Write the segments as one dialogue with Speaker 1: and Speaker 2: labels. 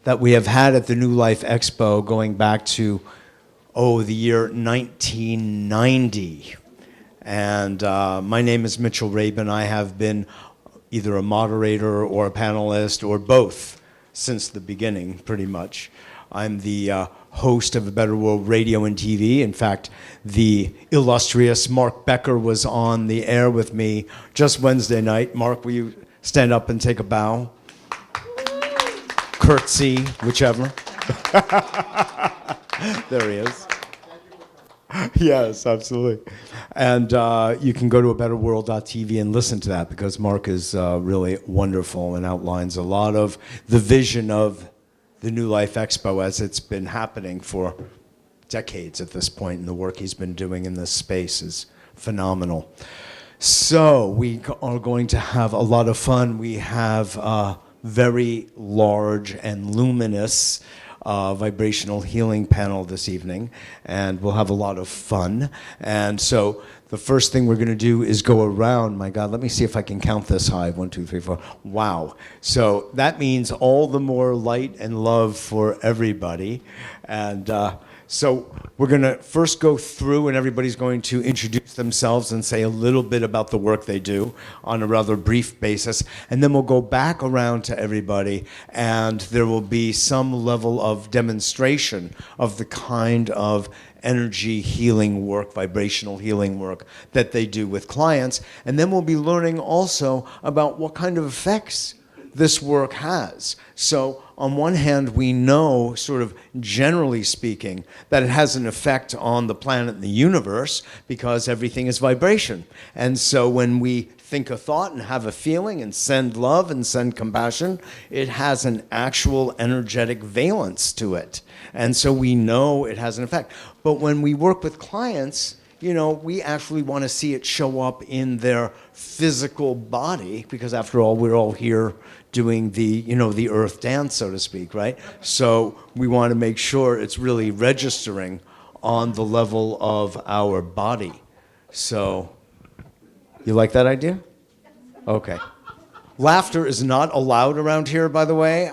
Speaker 1: that we have had at the New Life Expo going back to, the year 1990. And my name is Mitchell Rabin. I have been either a moderator or a panelist or both since the beginning, pretty much. I'm the host of A Better World Radio and TV. In fact, the illustrious Mark Becker was on the air with me just Wednesday night. Mark, will you stand up and take a bow? Curtsy, whichever. There he is. Yes, absolutely. And you can go to abetterworld.tv and listen to that because Mark is really wonderful and outlines a lot of the vision of the New Life Expo as it's been happening for decades at this point, and the work he's been doing in this space is phenomenal. So we are going to have a lot of fun. We have a very large and luminous vibrational healing panel this evening, and we'll have a lot of fun. And so the first thing we're going to do is go around. My God, let me see if I can count this high. 1, 2, 3, 4. Wow. So that means all the more light and love for everybody. And so we're going to first go through, and everybody's going to introduce themselves and say a little bit about the work they do on a rather brief basis. And then we'll go back around to everybody, and there will be some level of demonstration of the kind of energy healing work, vibrational healing work that they do with clients. And then we'll be learning also about what kind of effects this work has. So on one hand, we know, sort of generally speaking, that it has an effect on the planet and the universe because everything is vibration. And so when we think a thought and have a feeling and send love and send compassion, it has an actual energetic valence to it. And so we know it has an effect. But when we work with clients, we actually want to see it show up in their physical body because after all, we're all here doing the earth dance, so to speak, right? So we want to make sure it's really registering on the level of our body. So, you like that idea? Okay. Laughter is not allowed around here, by the way.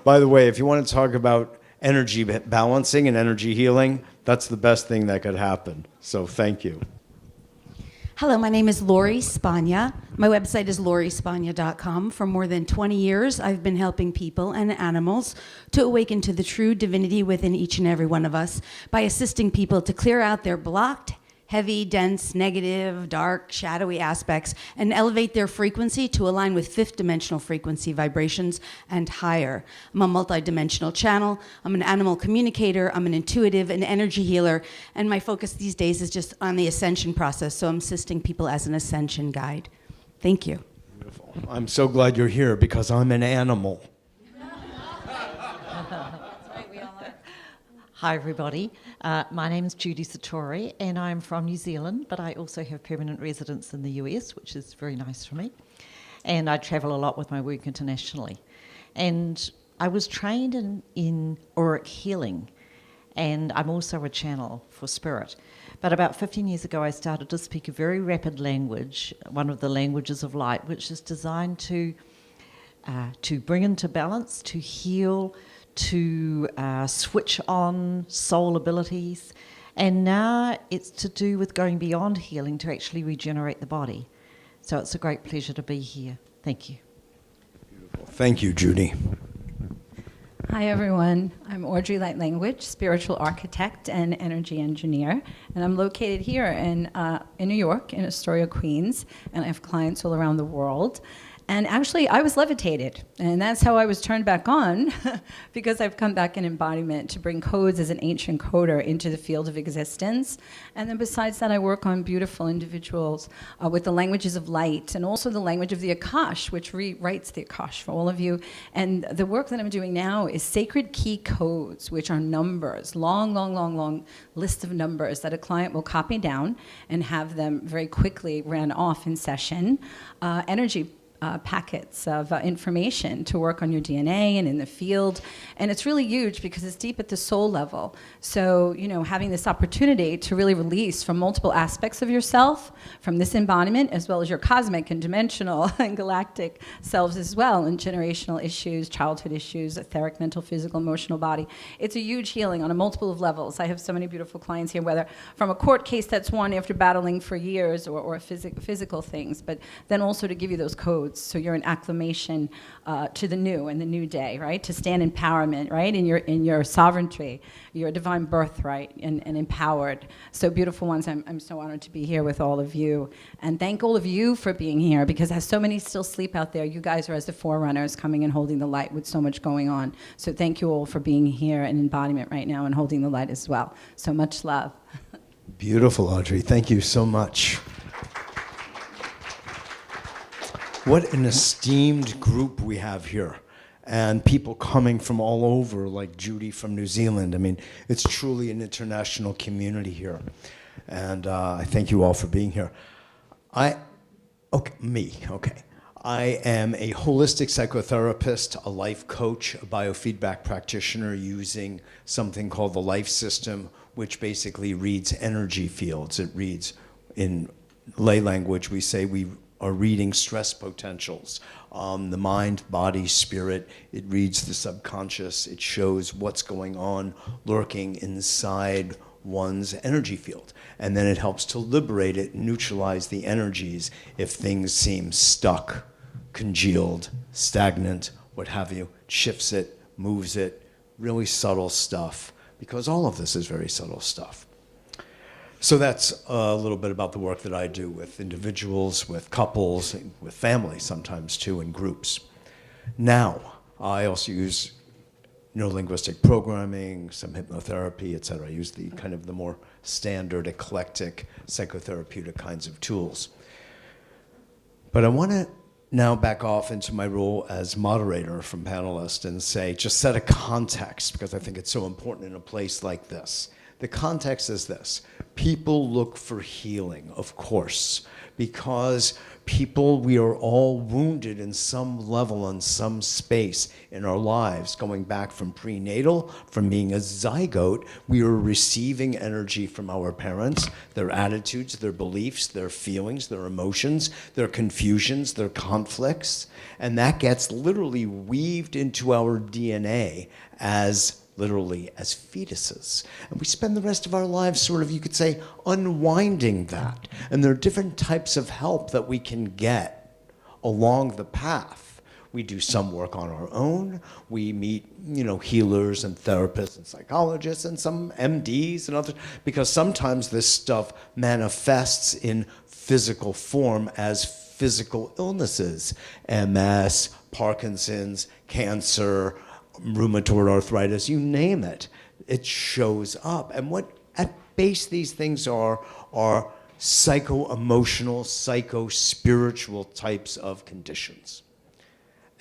Speaker 1: By the way, if you want to talk about energy balancing and energy healing, that's the best thing that could happen. So thank you.
Speaker 2: Hello, my name is Lori Spagna. My website is lorispagna.com. For more than 20 years, I've been helping people and animals to awaken to the true divinity within each and every one of us by assisting people to clear out their blocked, heavy, dense, negative, dark, shadowy aspects and elevate their frequency to align with fifth dimensional frequency vibrations and higher. I'm a multidimensional channel. I'm an animal communicator. I'm an intuitive, an energy healer. And my focus these days is just on the ascension process. So I'm assisting people as an ascension guide. Thank you.
Speaker 1: Beautiful. I'm so glad you're here because I'm an animal.
Speaker 3: Hi everybody, my name is Judy Satori and I'm from New Zealand, but I also have permanent residence in the US, which is very nice for me. And I travel a lot with my work internationally. And I was trained in auric healing, and I'm also a channel for spirit. But about 15 years ago I started to speak a very rapid language, one of the languages of light, which is designed to bring into balance, to heal, to switch on soul abilities, and now it's to do with going beyond healing to actually regenerate the body. So it's a great pleasure to be here. Thank you.
Speaker 1: Beautiful. Thank you, Judy.
Speaker 4: Hi everyone, I'm Audrey Light Language, spiritual architect and energy engineer, and I'm located here in New York, in Astoria, Queens, and I have clients all around the world. And actually, I was levitated, and that's how I was turned back on, because I've come back in embodiment to bring codes as an ancient coder into the field of existence. And then besides that, I work on beautiful individuals with the languages of light, and also the language of the Akash, which rewrites the Akash for all of you. And the work that I'm doing now is sacred key codes, which are numbers, long list of numbers that a client will copy down and have them very quickly ran off in session. Energy packets of information to work on your DNA and in the field. And it's really huge because it's deep at the soul level. So, having this opportunity to really release from multiple aspects of yourself, from this embodiment, as well as your cosmic and dimensional and galactic selves as well, and generational issues, childhood issues, etheric, mental, physical, emotional body. It's a huge healing on a multiple of levels. I have so many beautiful clients here, whether from a court case that's won after battling for years or physical things, but then also to give you those codes so you're in acclimation to the new and the new day, right? To stand empowerment, right? In your sovereignty, your divine birthright and empowered. So beautiful ones, I'm so honored to be here with all of you. And thank all of you for being here, because as so many still sleep out there, you guys are as the forerunners coming and holding the light with so much going on. So thank you all for being here in embodiment right now and holding the light as well. So much love.
Speaker 1: Beautiful, Audrey. Thank you so much. What an esteemed group we have here. And people coming from all over, like Judy from New Zealand. I mean, it's truly an international community here. And I thank you all for being here. I am a holistic psychotherapist, a life coach, a biofeedback practitioner using something called the life system, which basically reads energy fields. It reads, in lay language, we say we are reading stress potentials, the mind, body, spirit. It reads the subconscious. It shows what's going on lurking inside one's energy field. And then it helps to liberate it, neutralize the energies if things seem stuck, congealed, stagnant, what have you. It shifts it, moves it, really subtle stuff, because all of this is very subtle stuff. So that's a little bit about the work that I do with individuals, with couples, with families sometimes too, in groups. Now, I also use neurolinguistic programming, some hypnotherapy, et cetera. I use the kind of the more standard, eclectic, psychotherapeutic kinds of tools. But I want to now back off into my role as moderator from panelist and say, just set a context, because I think it's so important in a place like this. The context is this. People look for healing, of course, because we are all wounded in some level, in some space in our lives, going back from prenatal, from being a zygote. We are receiving energy from our parents, their attitudes, their beliefs, their feelings, their emotions, their confusions, their conflicts, and that gets literally weaved into our DNA literally as fetuses. And we spend the rest of our lives sort of, you could say, unwinding that. And there are different types of help that we can get along the path. We do some work on our own. We meet, healers and therapists and psychologists and some MDs and others, because sometimes this stuff manifests in physical form as physical illnesses, MS, Parkinson's, cancer, rheumatoid arthritis, you name it, it shows up. And what at base these things are psycho-emotional, psycho-spiritual types of conditions.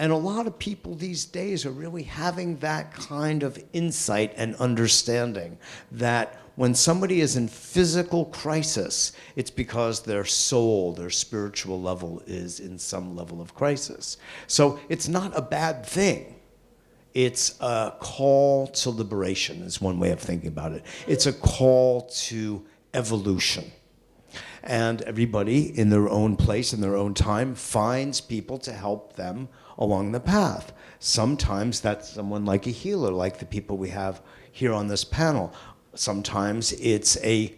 Speaker 1: And a lot of people these days are really having that kind of insight and understanding that when somebody is in physical crisis, it's because their soul, their spiritual level is in some level of crisis. So it's not a bad thing. It's a call to liberation is one way of thinking about it. It's a call to evolution. And everybody in their own place, in their own time, finds people to help them along the path. Sometimes that's someone like a healer, like the people we have here on this panel. Sometimes it's a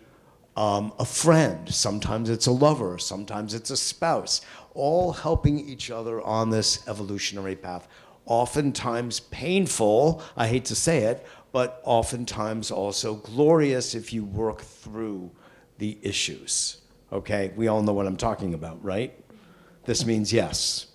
Speaker 1: friend. Sometimes it's a lover. Sometimes it's a spouse. All helping each other on this evolutionary path. Oftentimes painful, I hate to say it, but oftentimes also glorious if you work through the issues. Okay, we all know what I'm talking about, right? This means yes,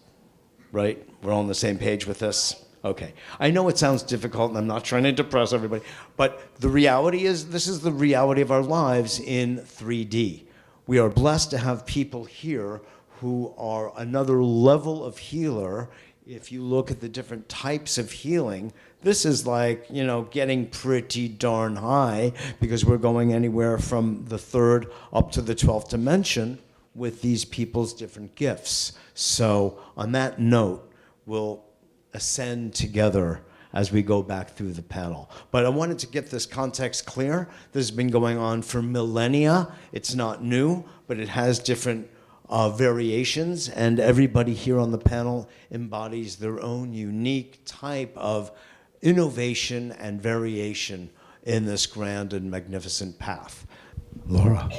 Speaker 1: right? We're all on the same page with this? Okay. I know it sounds difficult, and I'm not trying to depress everybody, but the reality is this is the reality of our lives in 3D. We are blessed to have people here who are another level of healer. If you look at the different types of healing, this is like, getting pretty darn high, because we're going anywhere from the 3rd up to the 12th dimension with these people's different gifts. So on that note, we'll ascend together as we go back through the panel. But I wanted to get this context clear. This has been going on for millennia. It's not new, but it has different variations, and everybody here on the panel embodies their own unique type of innovation and variation in this grand and magnificent path. Laura.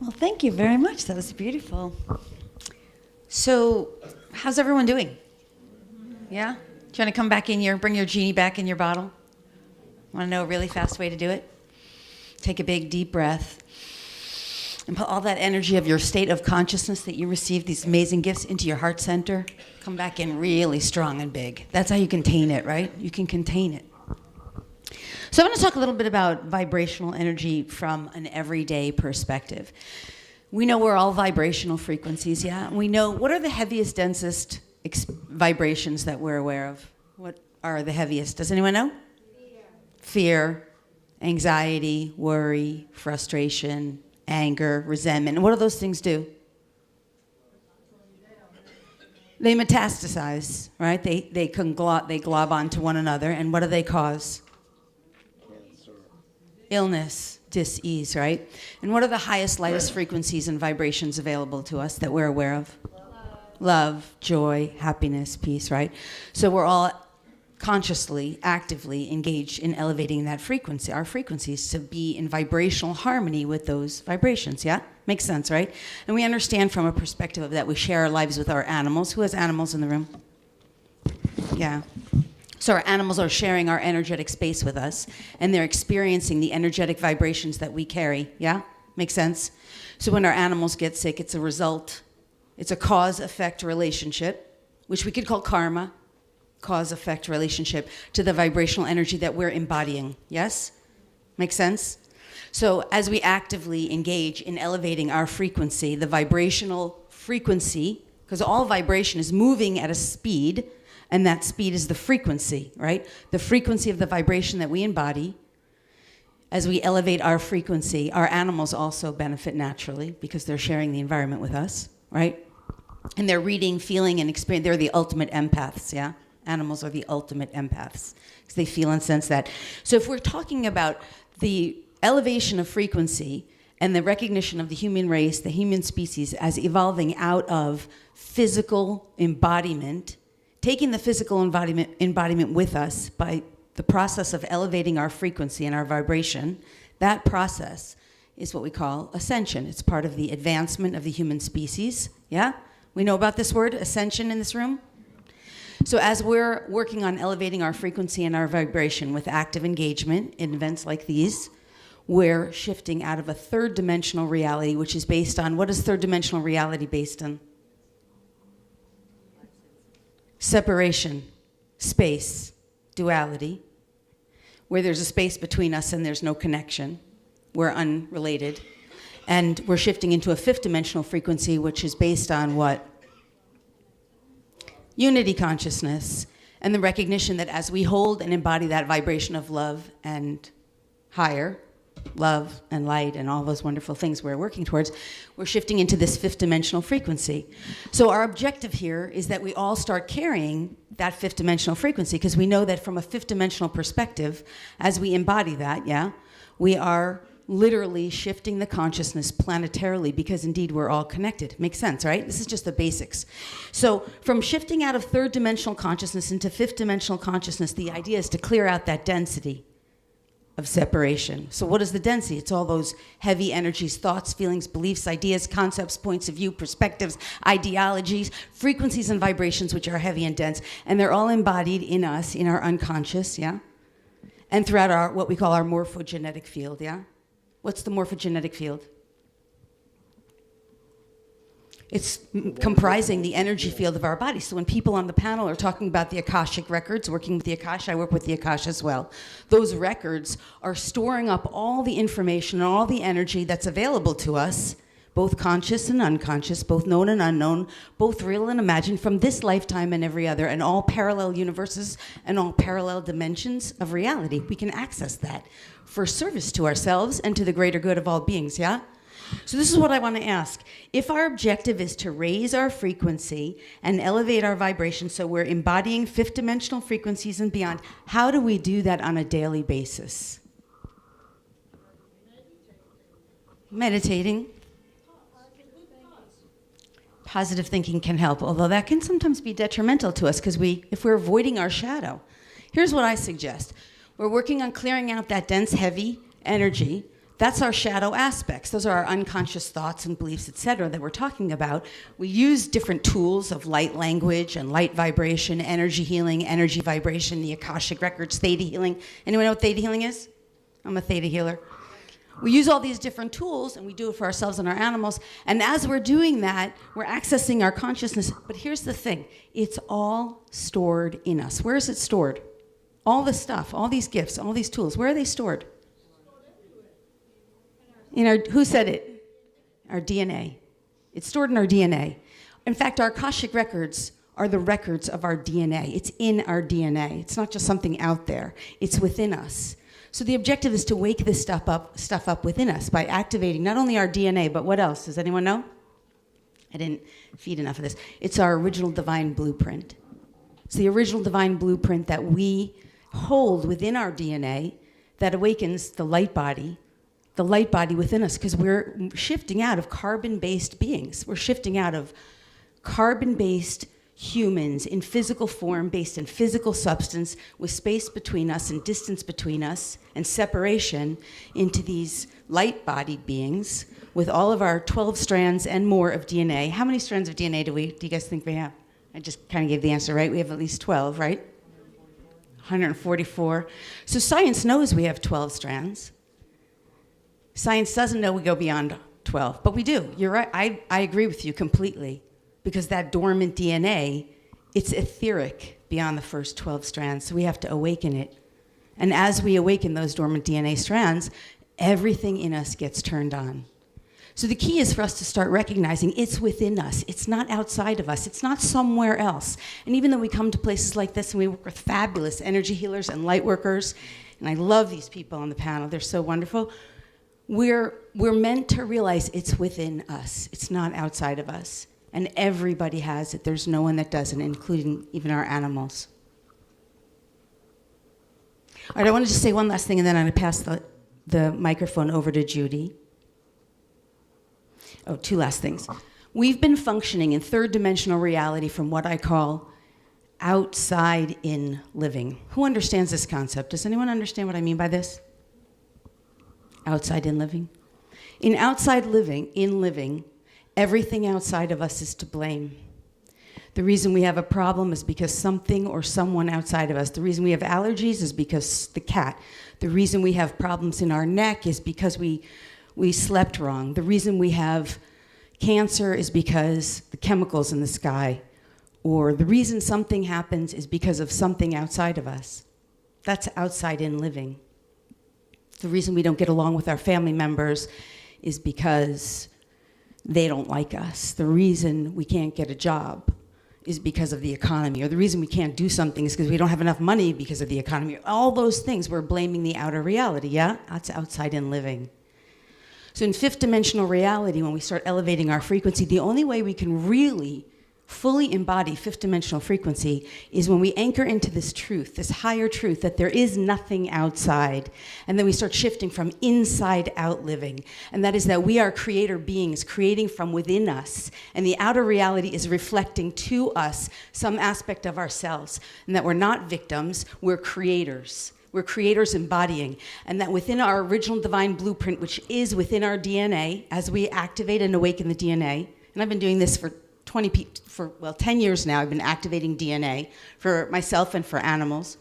Speaker 2: Well, thank you very much. That was beautiful. So, how's everyone doing? Yeah? Do you want to come back in your, bring your genie back in your bottle? Want to know a really fast way to do it? Take a big, deep breath and put all that energy of your state of consciousness that you received, these amazing gifts, into your heart center. Come back in really strong and big. That's how you contain it, right? You can contain it. So I'm going to talk a little bit about vibrational energy from an everyday perspective. We know we're all vibrational frequencies, yeah? We know what are the heaviest, densest vibrations that we're aware of. What are the heaviest? Does anyone know? Fear, anxiety, worry, frustration, anger, resentment. And what do those things do? They metastasize, right? They glob onto one another. And what do they cause? Illness, dis-ease, right? And what are the highest, lightest frequencies and vibrations available to us that we're aware of? Love, joy, happiness, peace, right? So we're all consciously, actively engaged in elevating that frequency, our frequencies, to be in vibrational harmony with those vibrations, yeah? Makes sense, right? And we understand from a perspective of that we share our lives with our animals. Who has animals in the room? Yeah. So our animals are sharing our energetic space with us, and they're experiencing the energetic vibrations that we carry, yeah? Makes sense? So when our animals get sick, it's a result. It's a cause-effect relationship, which we could call karma, cause-effect relationship to the vibrational energy that we're embodying. Yes? Makes sense? So as we actively engage in elevating our frequency, the vibrational frequency, because all vibration is moving at a speed, and that speed is the frequency, right? The frequency of the vibration that we embody. As we elevate our frequency, our animals also benefit naturally because they're sharing the environment with us, right? And they're reading, feeling, and experiencing. They're the ultimate empaths, yeah? Animals are the ultimate empaths because they feel and sense that. So if we're talking about the elevation of frequency and the recognition of the human race, the human species, as evolving out of physical embodiment, taking the physical embodiment with us by the process of elevating our frequency and our vibration, that process is what we call ascension. It's part of the advancement of the human species, yeah? We know about this word, ascension, in this room? So as we're working on elevating our frequency and our vibration with active engagement in events like these, we're shifting out of a third-dimensional reality, which is based on, what is third-dimensional reality based on? Separation, space, duality, where there's a space between us and there's no connection. We're unrelated. And we're shifting into a fifth-dimensional frequency, which is based on what? Unity consciousness, and the recognition that as we hold and embody that vibration of love and higher, love and light and all those wonderful things we're working towards, we're shifting into this fifth-dimensional frequency. So our objective here is that we all start carrying that fifth-dimensional frequency, because we know that from a fifth-dimensional perspective, as we embody that, yeah, we are literally shifting the consciousness planetarily, because indeed we're all connected. Makes sense, right? This is just the basics. So from shifting out of third-dimensional consciousness into fifth-dimensional consciousness, the idea is to clear out that density of separation. So what is the density? It's all those heavy energies, thoughts, feelings, beliefs, ideas, concepts, points of view, perspectives, ideologies, frequencies and vibrations, which are heavy and dense, and they're all embodied in us, in our unconscious, yeah? And throughout our, what we call our morphogenetic field, yeah? What's the morphogenetic field? It's comprising the energy field of our body. So when people on the panel are talking about the Akashic records, working with the Akasha, I work with the Akasha as well. Those records are storing up all the information and all the energy that's available to us, both conscious and unconscious, both known and unknown, both real and imagined, from this lifetime and every other, and all parallel universes and all parallel dimensions of reality. We can access that for service to ourselves and to the greater good of all beings, yeah? So this is what I want to ask. If our objective is to raise our frequency and elevate our vibration so we're embodying fifth dimensional frequencies and beyond, how do we do that on a daily basis? Meditating. Positive thinking can help, although that can sometimes be detrimental to us because if we're avoiding our shadow. Here's what I suggest. We're working on clearing out that dense, heavy energy. That's our shadow aspects. Those are our unconscious thoughts and beliefs, etc., that we're talking about. We use different tools of light language and light vibration, energy healing, energy vibration, the Akashic Records, theta healing. Anyone know what theta healing is? I'm a theta healer. We use all these different tools, and we do it for ourselves and our animals. And as we're doing that, we're accessing our consciousness. But here's the thing. It's all stored in us. Where is it stored? All this stuff, all these gifts, all these tools, where are they stored? Who said it? Our DNA. It's stored in our DNA. In fact, our Akashic Records are the records of our DNA. It's in our DNA. It's not just something out there. It's within us. So the objective is to wake this stuff up within us by activating not only our DNA, but what else? Does anyone know? I didn't feed enough of this. It's our original divine blueprint. It's the original divine blueprint that we hold within our DNA that awakens the light body within us, because we're shifting out of carbon-based beings. We're shifting out of carbon-based humans in physical form, based in physical substance, with space between us and distance between us and separation, into these light-bodied beings with all of our 12 strands and more of DNA. How many strands of DNA do you guys think we have? I just kind of gave the answer, right? We have at least 12, right? 144. So science knows we have 12 strands. Science doesn't know we go beyond 12, but we do. You're right. I agree with you completely, because that dormant DNA, it's etheric beyond the first 12 strands, so we have to awaken it. And as we awaken those dormant DNA strands, everything in us gets turned on. So the key is for us to start recognizing it's within us. It's not outside of us. It's not somewhere else. And even though we come to places like this and we work with fabulous energy healers and light workers, and I love these people on the panel, they're so wonderful, we're meant to realize it's within us. It's not outside of us. And everybody has it. There's no one that doesn't, including even our animals. All right, I want to just say one last thing, and then I'm going to pass the microphone over to Judy. Oh, two last things. We've been functioning in third dimensional reality from what I call outside in living. Who understands this concept? Does anyone understand what I mean by this? Outside in living? In outside living, everything outside of us is to blame. The reason we have a problem is because something or someone outside of us. The reason we have allergies is because the cat. The reason we have problems in our neck is because we slept wrong. The reason we have cancer is because the chemicals in the sky. Or the reason something happens is because of something outside of us. That's outside in living. The reason we don't get along with our family members is because they don't like us. The reason we can't get a job is because of the economy. Or the reason we can't do something is because we don't have enough money because of the economy. All those things, we're blaming the outer reality, yeah? That's outside in living. So in fifth dimensional reality, when we start elevating our frequency, the only way we can really fully embody fifth dimensional frequency is when we anchor into this truth, this higher truth, that there is nothing outside. And then we start shifting from inside out living. And that is that we are creator beings creating from within us. And the outer reality is reflecting to us some aspect of ourselves. And that we're not victims, we're creators. We're creators embodying. And that within our original divine blueprint, which is within our DNA, as we activate and awaken the DNA, and I've been doing this for 10 years now, I've been activating DNA for myself and for animals.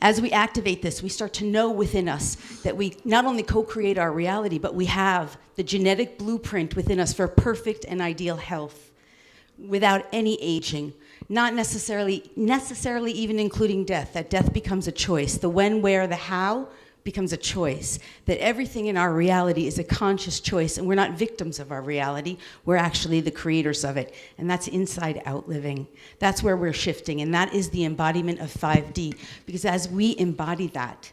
Speaker 2: As we activate this, we start to know within us that we not only co-create our reality, but we have the genetic blueprint within us for perfect and ideal health without any aging, not necessarily even including death, that death becomes a choice. The when, where, the how becomes a choice, that everything in our reality is a conscious choice, and we're not victims of our reality, we're actually the creators of it, and that's inside out living. That's where we're shifting, and that is the embodiment of 5D, because as we embody that,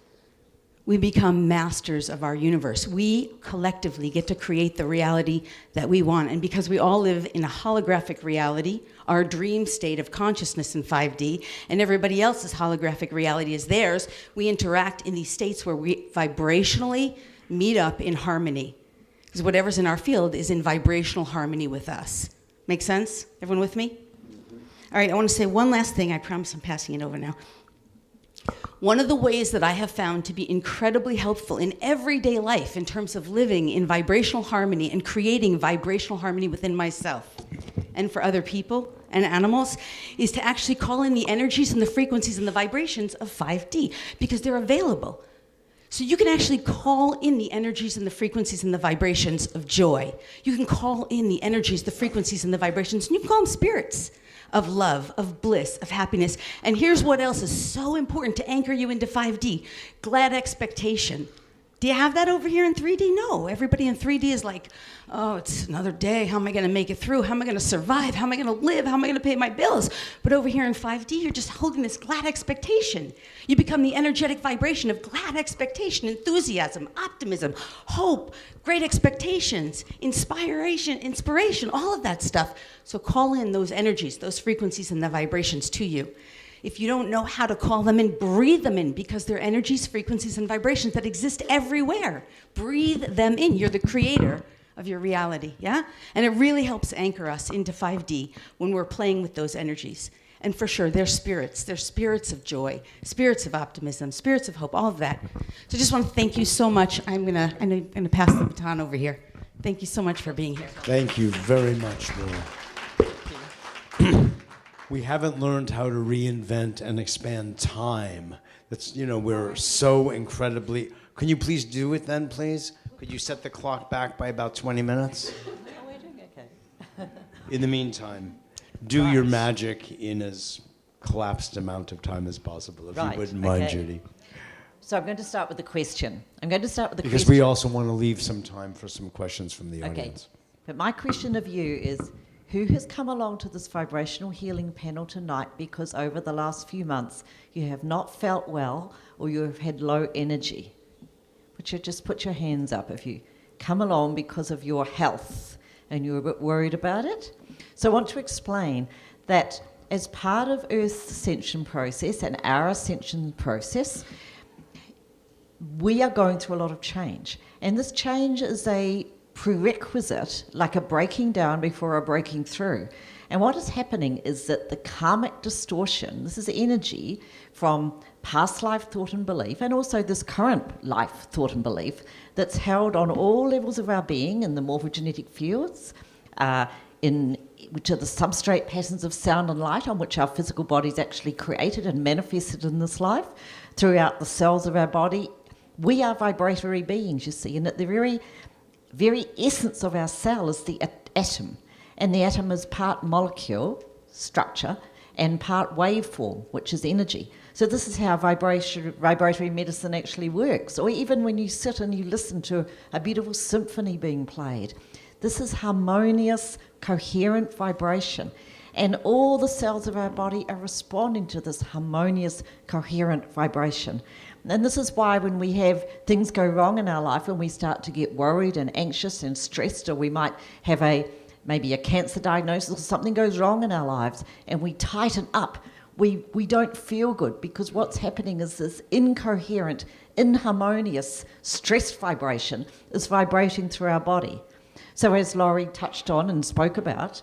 Speaker 2: we become masters of our universe. We collectively get to create the reality that we want. And because we all live in a holographic reality, our dream state of consciousness in 5D, and everybody else's holographic reality is theirs, we interact in these states where we vibrationally meet up in harmony. Because whatever's in our field is in vibrational harmony with us. Make sense? Everyone with me? All right, I want to say one last thing. I promise I'm passing it over now. One of the ways that I have found to be incredibly helpful in everyday life in terms of living in vibrational harmony and creating vibrational harmony within myself and for other people and animals is to actually call in the energies and the frequencies and the vibrations of 5D because they're available. So you can actually call in the energies and the frequencies and the vibrations of joy. You can call in the energies, the frequencies and the vibrations, and you can call them spirits of love, of bliss, of happiness. And here's what else is so important to anchor you into 5D. Glad expectation. Do you have that over here in 3D? No. Everybody in 3D is like, oh, it's another day. How am I going to make it through? How am I going to survive? How am I going to live? How am I going to pay my bills? But over here in 5D, you're just holding this glad expectation. You become the energetic vibration of glad expectation, enthusiasm, optimism, hope, great expectations, inspiration, all of that stuff. So call in those energies, those frequencies, and the vibrations to you. If you don't know how to call them in, breathe them in because they're energies, frequencies, and vibrations that exist everywhere. Breathe them in. You're the creator of your reality, yeah? And it really helps anchor us into 5D when we're playing with those energies. And for sure, they're spirits. They're spirits of joy, spirits of optimism, spirits of hope, all of that. So I just want to thank you so much. I'm gonna pass the baton over here. Thank you so much for being here.
Speaker 1: Thank you very much, Laura. We haven't learned how to reinvent and expand time. That's, we're so incredibly... Can you please do it then, please? Could you set the clock back by about 20 minutes?
Speaker 3: Oh, we're doing okay.
Speaker 1: In the meantime, do your magic in as collapsed amount of time as possible, if you wouldn't mind, Judy.
Speaker 3: So I'm going to start with the question.
Speaker 1: Because we also want to leave some time for some questions from the audience.
Speaker 3: But my question of you is, who has come along to this vibrational healing panel tonight because over the last few months you have not felt well or you have had low energy? Just put your hands up if you come along because of your health and you're a bit worried about it. So I want to explain that as part of Earth's ascension process and our ascension process, we are going through a lot of change. And this change is a prerequisite, like a breaking down before a breaking through. And what is happening is that the karmic distortion, this is energy from past life thought and belief, and also this current life thought and belief that's held on all levels of our being in the morphogenetic fields, which are the substrate patterns of sound and light on which our physical body is actually created and manifested in this life, throughout the cells of our body. We are vibratory beings, you see, and at the very essence of our cell is the atom. And the atom is part molecule, structure, and part waveform, which is energy. So this is how vibratory medicine actually works. Or even when you sit and you listen to a beautiful symphony being played, this is harmonious, coherent vibration. And all the cells of our body are responding to this harmonious, coherent vibration. And this is why when we have things go wrong in our life, when we start to get worried and anxious and stressed, or we might have maybe a cancer diagnosis or something goes wrong in our lives, and we tighten up, we don't feel good because what's happening is this incoherent, inharmonious, stressed vibration is vibrating through our body. So as Laurie touched on and spoke about,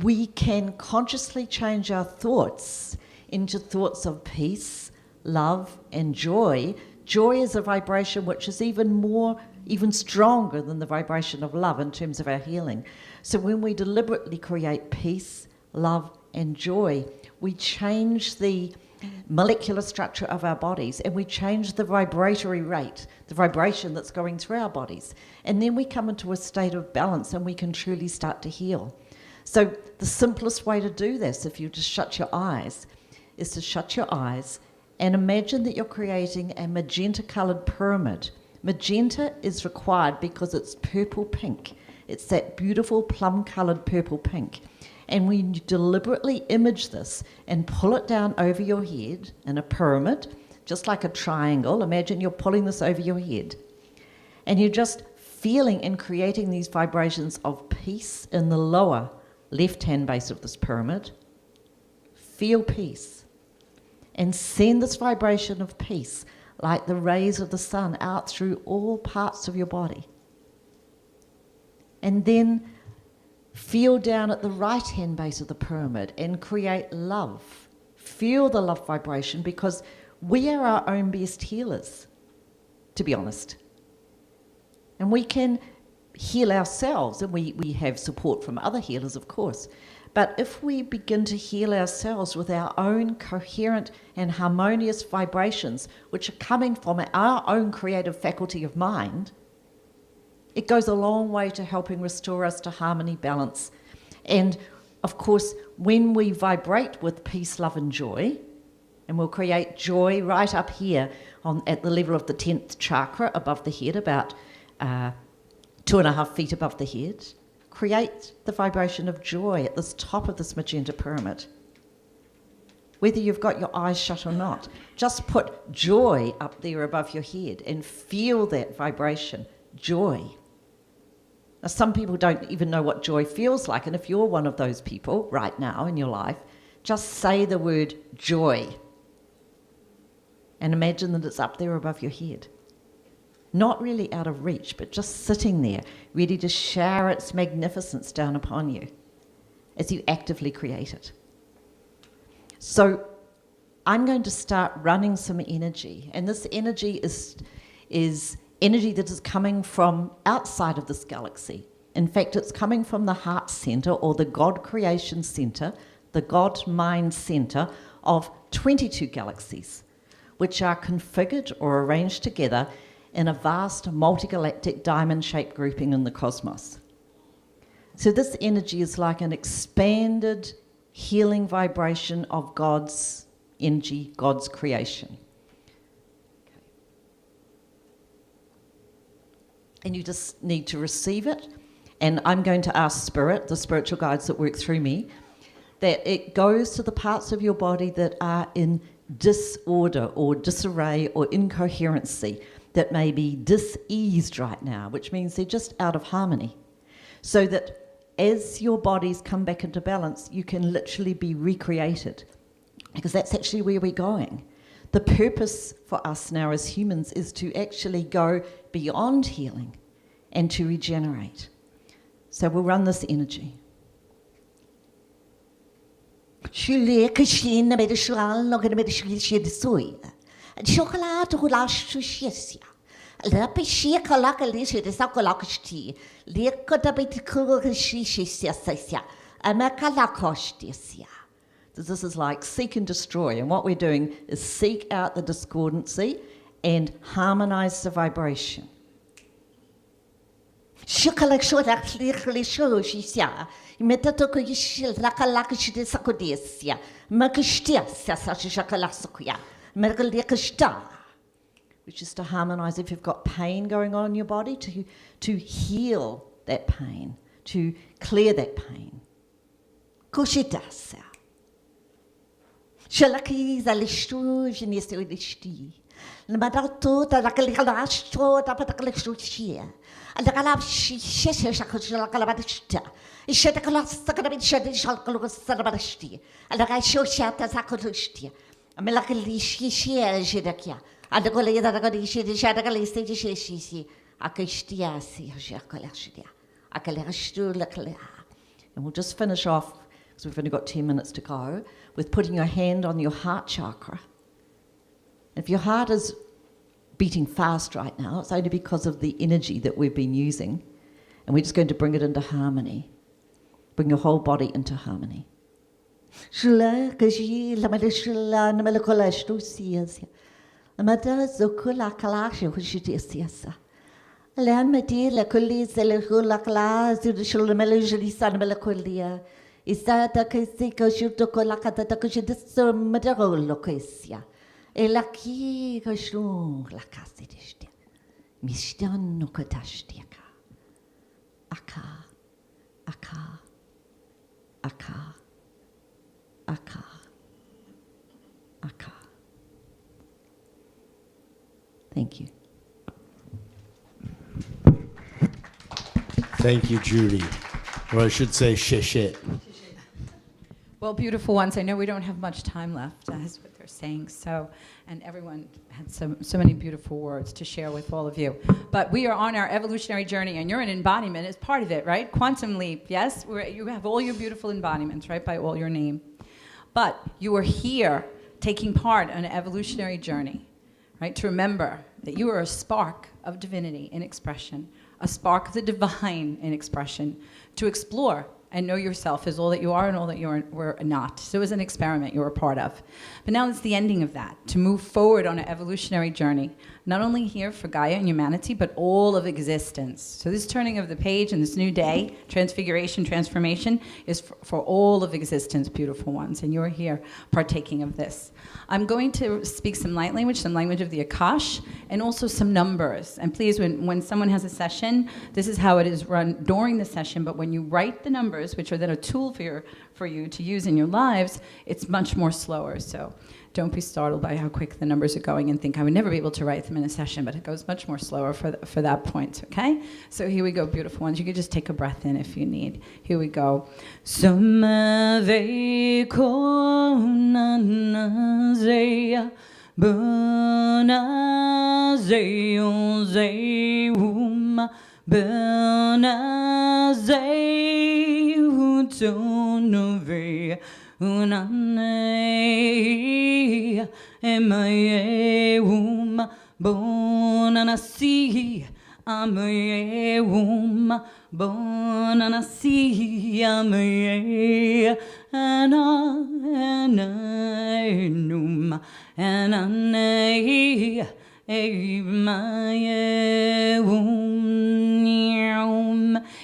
Speaker 3: we can consciously change our thoughts into thoughts of peace, love, and joy. Joy is a vibration which is even stronger than the vibration of love in terms of our healing. So when we deliberately create peace, love, and joy, we change the molecular structure of our bodies and we change the vibratory rate, the vibration that's going through our bodies. And then we come into a state of balance and we can truly start to heal. So the simplest way to do this, if you just shut your eyes, is to shut your eyes and imagine that you're creating a magenta-coloured pyramid. Magenta is required because it's purple-pink. It's that beautiful plum-coloured purple-pink. And when you deliberately image this and pull it down over your head in a pyramid, just like a triangle. Imagine you're pulling this over your head. And you're just feeling and creating these vibrations of peace in the lower left-hand base of this pyramid. Feel peace. And send this vibration of peace like the rays of the sun out through all parts of your body. And then feel down at the right-hand base of the pyramid and create love. Feel the love vibration, because we are our own best healers, to be honest. And we can heal ourselves, and we have support from other healers, of course. But if we begin to heal ourselves with our own coherent and harmonious vibrations, which are coming from our own creative faculty of mind, it goes a long way to helping restore us to harmony, balance. And of course, when we vibrate with peace, love, and joy, and we'll create joy right up here at the level of the 10th chakra above the head, about 2.5 feet above the head, create the vibration of joy at the top of this magenta pyramid. Whether you've got your eyes shut or not, just put joy up there above your head and feel that vibration, joy. Now, some people don't even know what joy feels like, and if you're one of those people right now in your life, just say the word joy and imagine that it's up there above your head. Not really out of reach, but just sitting there, ready to shower its magnificence down upon you as you actively create it. So I'm going to start running some energy, and this energy is energy that is coming from outside of this galaxy. In fact, it's coming from the heart center, or the God creation center, the God mind center of 22 galaxies, which are configured or arranged together in a vast multigalactic diamond-shaped grouping in the cosmos. So this energy is like an expanded healing vibration of God's energy, God's creation. Okay. And you just need to receive it. And I'm going to ask Spirit, the spiritual guides that work through me, that it goes to the parts of your body that are in disorder or disarray or incoherency, that may be diseased right now, which means they're just out of harmony. So that as your bodies come back into balance, you can literally be recreated, because that's actually where we're going. The purpose for us now as humans is to actually go beyond healing and to regenerate. So we'll run this energy.
Speaker 5: Chocolate hulashushia. La pishia kalaka lisha de sakolakishti. Lekota bitikurishisia. Amakalakoshtisia.
Speaker 3: So this is like seek and destroy. And what we're doing is seek out the discordancy and harmonize the vibration.
Speaker 5: Shokalakshota likhlishushia. Metatoko yishil lakalakishti de sakodesia. Makishtia sasashakalasokuya.
Speaker 3: Which is to harmonize if you've got pain going on in your body, to heal that pain, to clear that pain.
Speaker 5: Kushitasa. Shalaki zalishtu jinisti. Lamadato takalashto tapakalishia. And the galab shishakalabatista. Ishatakalastakatabishadishalkalosarabashti. And the guy shoshata sakotushtia. Amelakali shishia jidakia. And the colleague that I got shadakali stage akishtia si jakalashia. Akalashtu lakala.
Speaker 3: And we'll just finish off, because we've only got 10 minutes to go, with putting your hand on your heart chakra. If your heart is beating fast right now, it's only because of the energy that we've been using. And we're just going to bring it into harmony. Bring your whole body into harmony.
Speaker 5: Shula kaji lamadishula namalakolastusias. Amata zokula kalash hushitiasa. Lan mati la kulis la hula class to the shula melody san melacolia. Is that a casika shutokolaka takushidis material locasia? Elaki kashung la casidistia. Mishtan no katashtiaka. Aka, aka, aka, aka, aka.
Speaker 3: Thank you.
Speaker 1: Thank you, Judy. Or I should say, shit.
Speaker 4: Well, beautiful ones, I know we don't have much time left, that's what they're saying, so, and everyone had so many beautiful words to share with all of you. But we are on our evolutionary journey, and you're an embodiment as part of it, right? Quantum leap, yes? You have all your beautiful embodiments, right, by all your name. But you are here taking part in an evolutionary journey, right? To remember that you are a spark of divinity in expression, a spark of the divine in expression, to explore and know yourself as all that you are and all that you were not. So it was an experiment you were a part of. But now it's the ending of that, to move forward on an evolutionary journey, not only here for Gaia and humanity, but all of existence. So this turning of the page and this new day, transfiguration, transformation, is for all of existence, beautiful ones, and you're here partaking of this. I'm going to speak some light language, some language of the Akash, and also some numbers. And please, when someone has a session, this is how it is run during the session, but when you write the numbers, which are then a tool for you to use in your lives, it's much more slower. So don't be startled by how quick the numbers are going and think I would never be able to write them in a session, but it goes much more slower for that point, okay? So here we go, beautiful ones. You can just take a breath in if you need. Here we go. Unane emaeum bonanasi ameum bonanasi ame anaenum anane emaeum.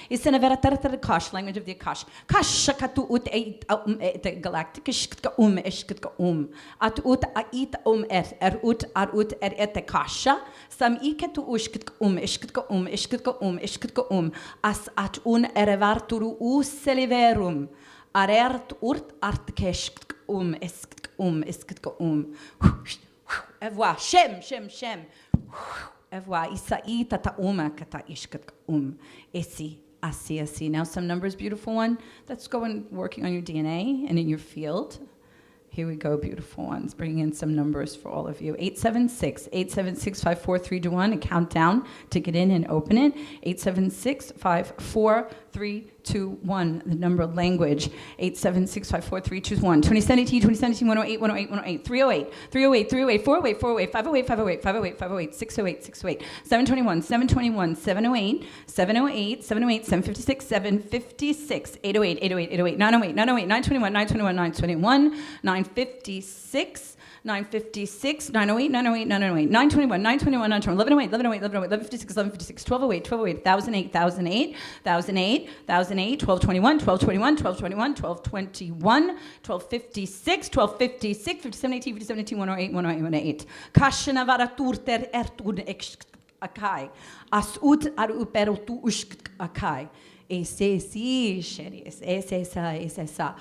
Speaker 4: It's in a very Akash, language of the Akash. Kashakatu ut eit et galactic eshkitka at ut ait ut arut et kasha sam ikatu ushkitka eshkitka as at erevarturu useliverum arert urt art keshk eskitka Evoa shem Evoa isai tata kata ishkitka esi. Asi. Now some numbers, beautiful one. Let's go and working on your DNA and in your field. Here we go, beautiful ones. Bringing in some numbers for all of you. 876-54321. A countdown to get in and open it. 876-54321. The number of language. 876-54321. 2017, 2017, 108, 108, 108. 308, 308, 308, 408, 408, 508, 508, 508, 508, 608, 608. 721, 721, 708, 708, 708, 756, 756. 808, 808, 808, 908, 908, 921, 921, 921, 956, 956, 908, 908, 908, 921, 921, 921, 1108, 1108, 1108, 1156, 1156, 1208, 1208, 1008, 1008, 1008, 1008, 1221, 1221, 1221, 1221, 1256, 1256, 5718, 5718, 108, 108, 108. Kashanavara turter ertun akai. Asut aruperutu ushk akai. Esesi sheris. Esesa, esesa.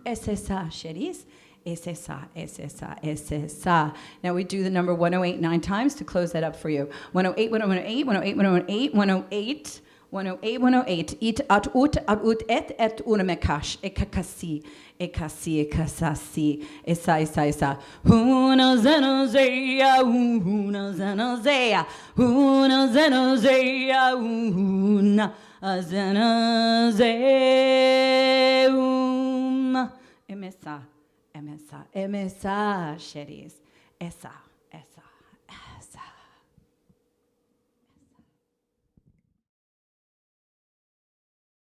Speaker 4: Esesa sheris. SSA. Now we do the number 108 9 times to close that up for you. 108, 108, 108, 108, 108, 108, 108. It at ut et unamekash ekakasi ekasasi esa. Una zenozea una zenozea zenozea emesa, sheris, esa.